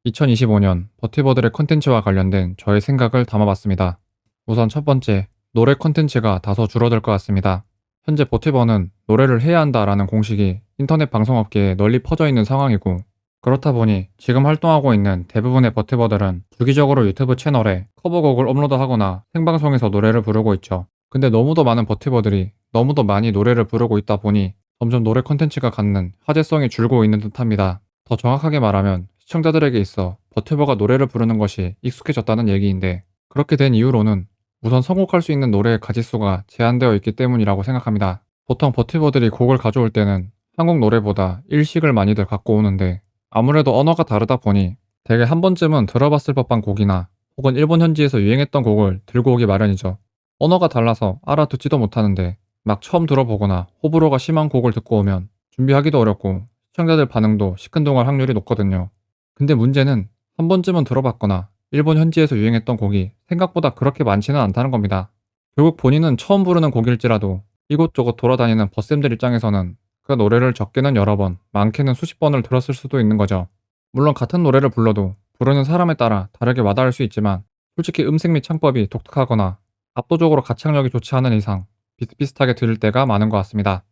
2025년 버티버들의 콘텐츠와 관련된 저의 생각을 담아봤습니다. 우선 첫 번째, 노래 콘텐츠가 다소 줄어들 것 같습니다. 현재 버티버는 노래를 해야 한다라는 공식이 인터넷 방송업계에 널리 퍼져 있는 상황이고, 그렇다 보니 지금 활동하고 있는 대부분의 버티버들은 주기적으로 유튜브 채널에 커버곡을 업로드하거나 생방송에서 노래를 부르고 있죠. 근데 너무도 많은 버티버들이 너무도 많이 노래를 부르고 있다 보니 점점 노래 콘텐츠가 갖는 화제성이 줄고 있는 듯합니다. 더 정확하게 말하면 시청자들에게 있어 버티버가 노래를 부르는 것이 익숙해졌다는 얘기인데, 그렇게 된 이유로는 우선 선곡할 수 있는 노래의 가짓수가 제한되어 있기 때문이라고 생각합니다. 보통 버티버들이 곡을 가져올 때는 한국 노래보다 일식을 많이들 갖고 오는데, 아무래도 언어가 다르다 보니 대개 한 번쯤은 들어봤을 법한 곡이나 혹은 일본 현지에서 유행했던 곡을 들고 오기 마련이죠. 언어가 달라서 알아듣지도 못하는데 막 처음 들어보거나 호불호가 심한 곡을 듣고 오면 준비하기도 어렵고 시청자들 반응도 시큰둥할 확률이 높거든요. 근데 문제는 한 번쯤은 들어봤거나 일본 현지에서 유행했던 곡이 생각보다 그렇게 많지는 않다는 겁니다. 결국 본인은 처음 부르는 곡일지라도 이곳저곳 돌아다니는 버쌤들 입장에서는 그 노래를 적게는 여러 번, 많게는 수십 번을 들었을 수도 있는 거죠. 물론 같은 노래를 불러도 부르는 사람에 따라 다르게 와닿을 수 있지만, 솔직히 음색 및 창법이 독특하거나 압도적으로 가창력이 좋지 않은 이상 비슷비슷하게 들을 때가 많은 것 같습니다.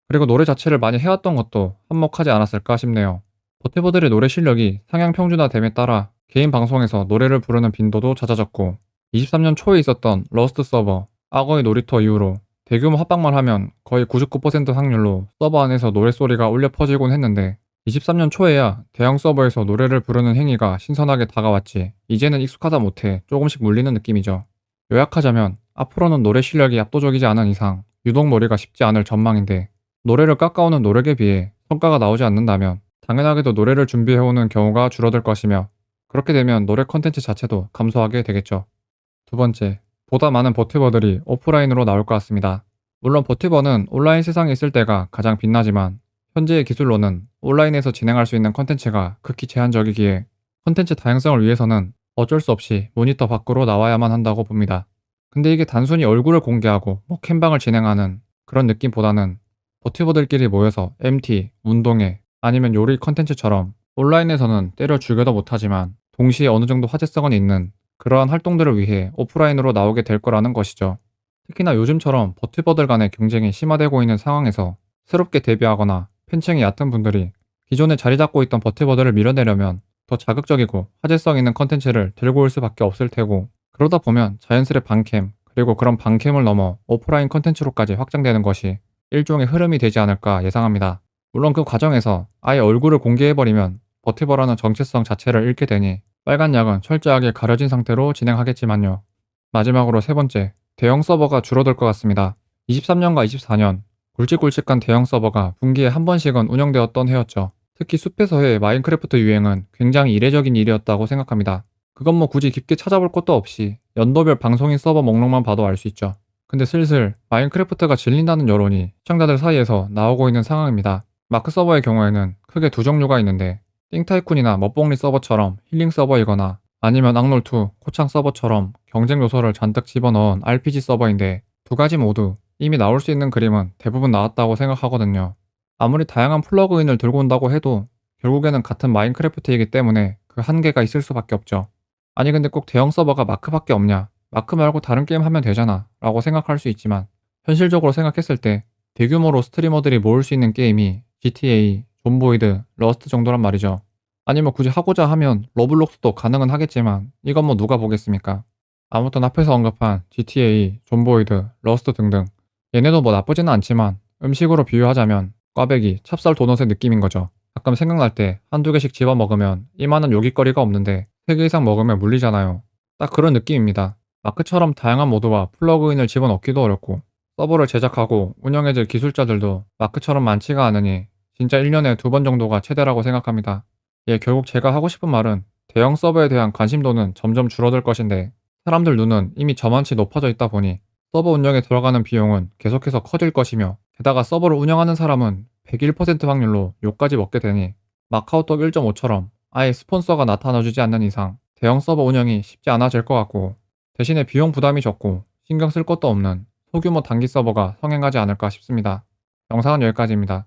그리고 노래 자체를 많이 해왔던 것도 한몫하지 않았을까 싶네요. 버티버들의 노래 실력이 상향 평준화됨에 따라 개인 방송에서 노래를 부르는 빈도도 잦아졌고, 23년 초에 있었던 러스트 서버, 악어의 놀이터 이후로 대규모 합방만 하면 거의 99% 확률로 서버 안에서 노랫소리가 울려 퍼지곤 했는데, 23년 초에야 대형 서버에서 노래를 부르는 행위가 신선하게 다가왔지 이제는 익숙하다 못해 조금씩 물리는 느낌이죠. 요약하자면 앞으로는 노래 실력이 압도적이지 않은 이상 유독 머리가 쉽지 않을 전망인데, 노래를 깎아오는 노력에 비해 성과가 나오지 않는다면 당연하게도 노래를 준비해오는 경우가 줄어들 것이며, 그렇게 되면 노래 콘텐츠 자체도 감소하게 되겠죠. 두 번째, 보다 많은 버티버들이 오프라인으로 나올 것 같습니다. 물론 버티버는 온라인 세상에 있을 때가 가장 빛나지만, 현재의 기술로는 온라인에서 진행할 수 있는 콘텐츠가 극히 제한적이기에 콘텐츠 다양성을 위해서는 어쩔 수 없이 모니터 밖으로 나와야만 한다고 봅니다. 근데 이게 단순히 얼굴을 공개하고 캠방을 진행하는 그런 느낌보다는 버티버들끼리 모여서 MT, 운동회, 아니면 요리 컨텐츠처럼 온라인에서는 때려 죽여도 못하지만 동시에 어느 정도 화제성은 있는 그러한 활동들을 위해 오프라인으로 나오게 될 거라는 것이죠. 특히나 요즘처럼 버티버들 간의 경쟁이 심화되고 있는 상황에서 새롭게 데뷔하거나 팬층이 얕은 분들이 기존에 자리 잡고 있던 버티버들을 밀어내려면 더 자극적이고 화제성 있는 컨텐츠를 들고 올 수밖에 없을 테고, 그러다 보면 자연스레 방캠, 그리고 그런 방캠을 넘어 오프라인 컨텐츠로까지 확장되는 것이 일종의 흐름이 되지 않을까 예상합니다. 물론 그 과정에서 아예 얼굴을 공개해버리면 버티버라는 정체성 자체를 잃게 되니 빨간 약은 철저하게 가려진 상태로 진행하겠지만요. 마지막으로 세 번째, 대형 서버가 줄어들 것 같습니다. 23년과 24년, 굵직굵직한 대형 서버가 분기에 한 번씩은 운영되었던 해였죠. 특히 숲에서의 마인크래프트 유행은 굉장히 이례적인 일이었다고 생각합니다. 그건 뭐 굳이 깊게 찾아볼 것도 없이 연도별 방송인 서버 목록만 봐도 알 수 있죠. 근데 슬슬 마인크래프트가 질린다는 여론이 시청자들 사이에서 나오고 있는 상황입니다. 마크 서버의 경우에는 크게 두 종류가 있는데, 띵타이쿤이나 멋봉리 서버처럼 힐링 서버이거나 아니면 악놀2, 코창 서버처럼 경쟁 요소를 잔뜩 집어넣은 RPG 서버인데, 두 가지 모두 이미 나올 수 있는 그림은 대부분 나왔다고 생각하거든요. 아무리 다양한 플러그인을 들고 온다고 해도 결국에는 같은 마인크래프트이기 때문에 그 한계가 있을 수밖에 없죠. 아니 근데 꼭 대형 서버가 마크밖에 없냐? 마크 말고 다른 게임 하면 되잖아 라고 생각할 수 있지만, 현실적으로 생각했을 때 대규모로 스트리머들이 모을 수 있는 게임이 GTA, 존보이드, 러스트 정도란 말이죠. 아니면 굳이 하고자 하면 러블록스도 가능은 하겠지만 이건 뭐 누가 보겠습니까? 아무튼 앞에서 언급한 GTA, 존보이드, 러스트 등등, 얘네도 뭐 나쁘지는 않지만 음식으로 비유하자면 꽈배기, 찹쌀 도넛의 느낌인 거죠. 가끔 생각날 때 한두 개씩 집어 먹으면 이만한 요깃거리가 없는데 3개 이상 먹으면 물리잖아요. 딱 그런 느낌입니다. 마크처럼 다양한 모드와 플러그인을 집어넣기도 어렵고 서버를 제작하고 운영해줄 기술자들도 마크처럼 많지가 않으니 진짜 1년에 2번 정도가 최대라고 생각합니다. 예, 결국 제가 하고 싶은 말은 대형 서버에 대한 관심도는 점점 줄어들 것인데, 사람들 눈은 이미 저만치 높아져 있다 보니 서버 운영에 들어가는 비용은 계속해서 커질 것이며, 게다가 서버를 운영하는 사람은 101% 확률로 욕까지 먹게 되니 마카오톡 1.5처럼 아예 스폰서가 나타나주지 않는 이상 대형 서버 운영이 쉽지 않아질 것 같고, 대신에 비용 부담이 적고 신경 쓸 것도 없는 소규모 단기 서버가 성행하지 않을까 싶습니다. 영상은 여기까지입니다.